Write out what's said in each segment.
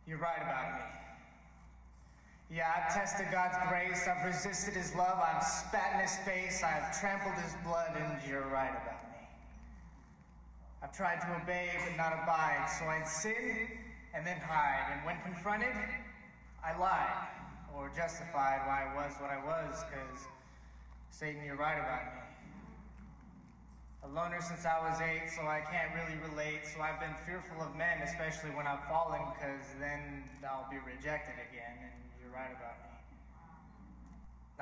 You're right about me. Yeah, I've tested God's grace, I've resisted his love, I've spat in his face, I've trampled his blood, and you're right about me. I've tried to obey but not abide, so I'd sin and then hide, and when confronted, I lied, or justified why I was what I was, because Satan, you're right about me. A loner since I was 8, so I can't really relate, so I've been fearful of men, especially when I'm falling, because then I'll be rejected again, and you're right about me.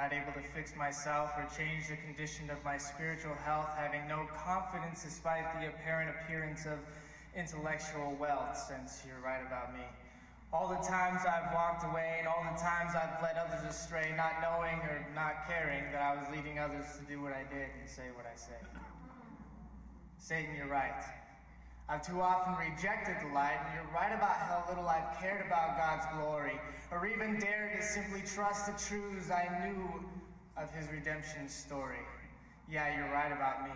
Not able to fix myself or change the condition of my spiritual health, having no confidence despite the apparent appearance of intellectual wealth, since you're right about me. All the times I've walked away and all the times I've led others astray, not knowing or not caring that I was leading others to do what I did and say what I say. Satan, you're right. I've too often rejected the light, and you're right about how little I've cared about God's glory, or even dared to simply trust the truths I knew of his redemption story. Yeah, you're right about me.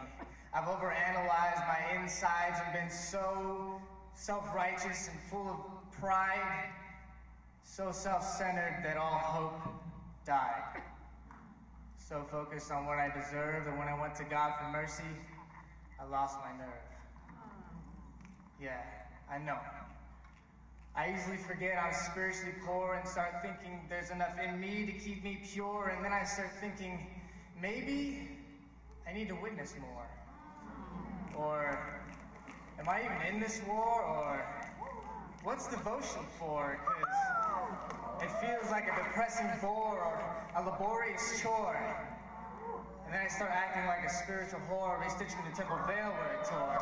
I've overanalyzed my insides and been so self-righteous and full of pride, so self-centered that all hope died. So focused on what I deserved, and when I went to God for mercy, I lost my nerve. Yeah, I know. I easily forget I'm spiritually poor and start thinking there's enough in me to keep me pure, and then I start thinking, maybe I need to witness more. Or, am I even in this war? Or, what's devotion for? Because it feels like a depressing bore or a laborious chore. And then I start acting like a spiritual whore, restitching the temple veil where it tore.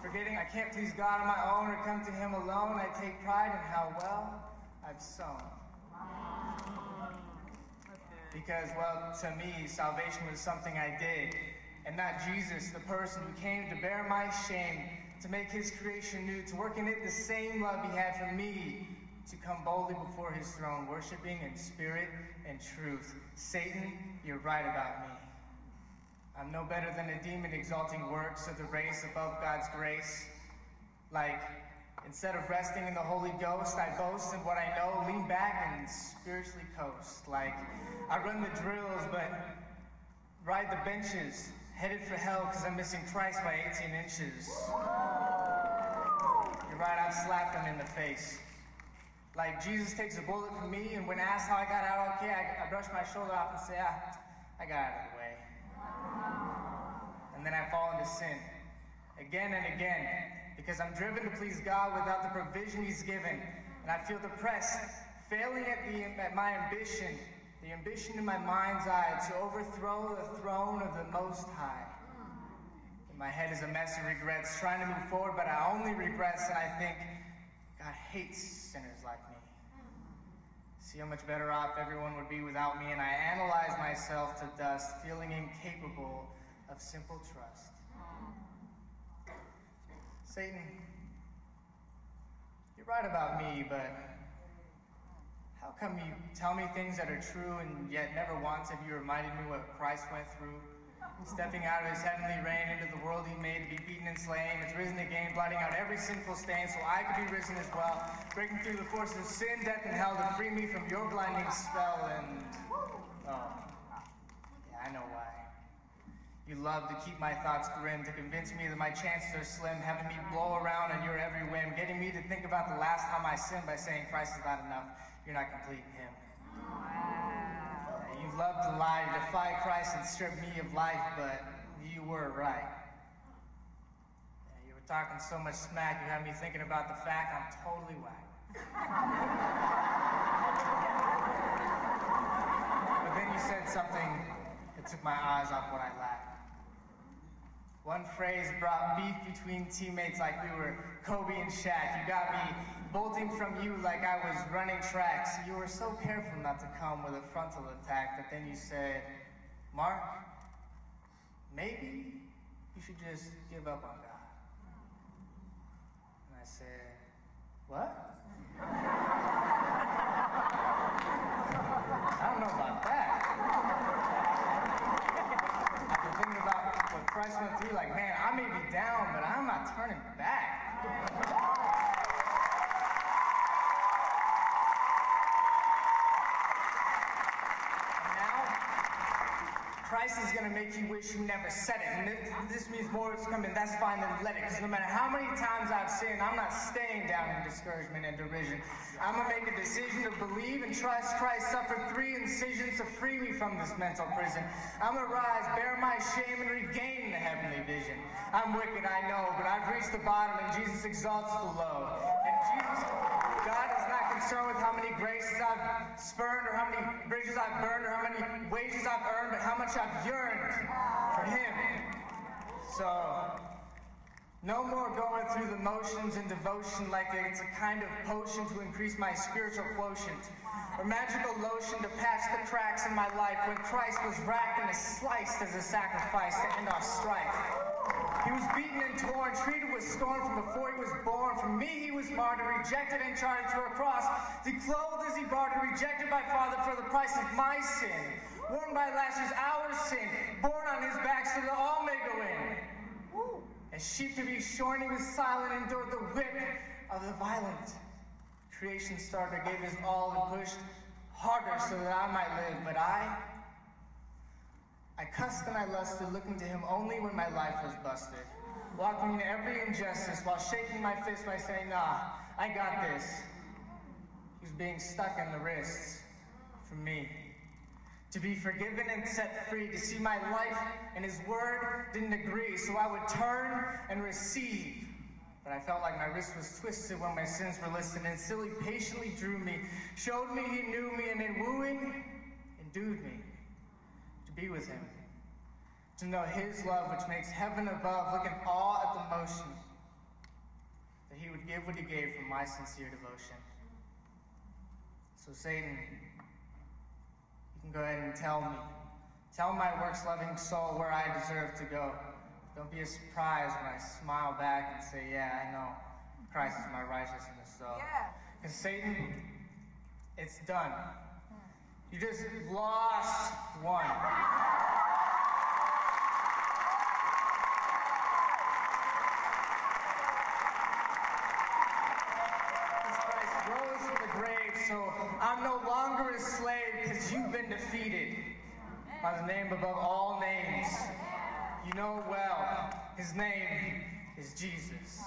Forgetting I can't please God on my own or come to him alone, I take pride in how well I've sown. Because, well, to me, salvation was something I did, and not Jesus, the person who came to bear my shame, to make his creation new, to work in it the same love he had for me, to come boldly before his throne, worshiping in spirit and truth. Satan, you're right about me. I'm no better than a demon exalting works of the race above God's grace. Like, instead of resting in the Holy Ghost, I boast in what I know, lean back and spiritually coast. Like, I run the drills, but ride the benches, headed for hell because I'm missing Christ by 18 inches. You're right, I've slapped him in the face. Like, Jesus takes a bullet from me, and when asked how I got out okay, I brush my shoulder off and say, I got out of the way. And then I fall into sin, again and again, because I'm driven to please God without the provision he's given, and I feel depressed, failing at my ambition, the ambition in my mind's eye to overthrow the throne of the Most High. And my head is a mess of regrets, trying to move forward, but I only regrets, and I think, God hates sinners like me. See how much better off everyone would be without me, and I analyze myself to dust, feeling incapable of simple trust. Satan, you're right about me, but how come you tell me things that are true and yet never once have you reminded me what Christ went through? Stepping out of his heavenly reign into the world he made to be beaten and slain, it's risen again, blotting out every sinful stain so I could be risen as well, breaking through the forces of sin, death, and hell to free me from your blinding spell. And, oh, yeah, I know why. You love to keep my thoughts grim, to convince me that my chances are slim, having me blow around on your every whim, getting me to think about the last time I sinned by saying Christ is not enough, you're not complete in him. You love to lie, to defy Christ and strip me of life, but you were right. Yeah, you were talking so much smack, you had me thinking about the fact I'm totally whack. But then you said something that took my eyes off what I lacked. One phrase brought beef between teammates like we were Kobe and Shaq. You got me bolting from you like I was running tracks. You were so careful not to come with a frontal attack, but then you said, Mark, maybe you should just give up on God. And I said, what? I don't know about that. After thinking about what Christ Christ went through, like, man, I may be down, but I'm not turning back. Christ is going to make you wish you never said it. And this means more is coming. That's fine, then let it. Because no matter how many times I've sinned, I'm not staying down in discouragement and derision. I'm going to make a decision to believe and trust Christ suffered 3 incisions to free me from this mental prison. I'm going to rise, bear my shame, and regain the heavenly vision. I'm wicked, I know, but I've reached the bottom, and Jesus exalts the low. And God is not concerned with how many graces I've spurned or how many bridges I've burned or how many wages I've earned, but how much I've yearned for Him. So, no more going through the motions in devotion like it's a kind of potion to increase my spiritual quotient, or magical lotion to patch the cracks in my life when Christ was racked and sliced as a sacrifice to end our strife. He was beaten and torn, treated with scorn from before he was born. For me he was martyred, rejected and charged to a cross. Declothed as he bartered, rejected by Father for the price of my sin. Worn by lashes, our sin. Born on his back so that all may go in. As sheep to be shorn, he was silent, endured the whip of the violent. Creation starter gave his all and pushed harder so that I might live. But I cussed and I lusted, looking to him only when my life was busted. Walking in every injustice while shaking my fist by saying, nah, I got this. He was being stuck in the wrists for me. To be forgiven and set free, to see my life and his word didn't agree, so I would turn and receive. But I felt like my wrist was twisted when my sins were listed, and still he patiently drew me, showed me he knew me, and in wooing, endued me to be with him, to know his love which makes heaven above, look in awe at the motion, that he would give what he gave from my sincere devotion. So Satan, you can go ahead and tell my works-loving soul where I deserve to go. Don't be a surprise when I smile back and say, yeah, I know, Christ is my righteousness. So, because Satan, it's done. You just lost one. Christ rose from the grave, so I'm no longer a slave because you've been defeated by the name above all names. You know well, his name is Jesus.